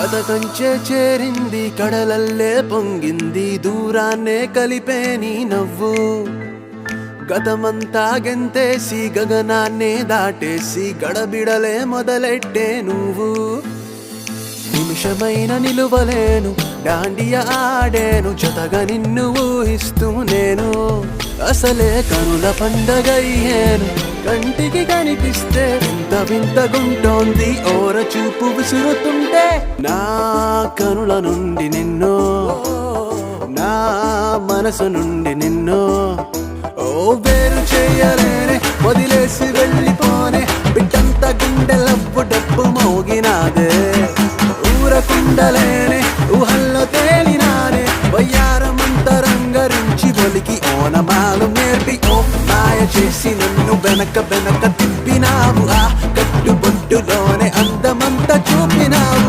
కథ కంచె చేరింది కడలల్లే పొంగింది దూరాన్నే కలిపే నీ నవ్వు గతమంతా గెంతేసి గగనాన్నే దాటేసి గడబిడలే మొదలెట్టే నువ్వు నిమిషమైన నిలువలేను డాండియ ఆడేను జతగా నిన్ను ఊహిస్తూ నేను అసలే కనుల పండగయ్యేను కంటికి కనిపిస్తే వింత వింతగుంటోంది ఓర చూపు విసురుతుంటే నా కనుల నుండి నిన్ను నా మనసు నుండి నిన్ను ఓ వేరు చేయలేనే వదిలేసి వెళ్ళిపోనే బిడ్డంత గుండెలప్పు డప్పు మోగినాదే ఊరకుండలేనే ఊహల్లో తేలినానే వయ్యారమంతరంగరించి బలికి ఓనమాలు నేర్పి ఓ మాయ చేసి నన్ను వెనక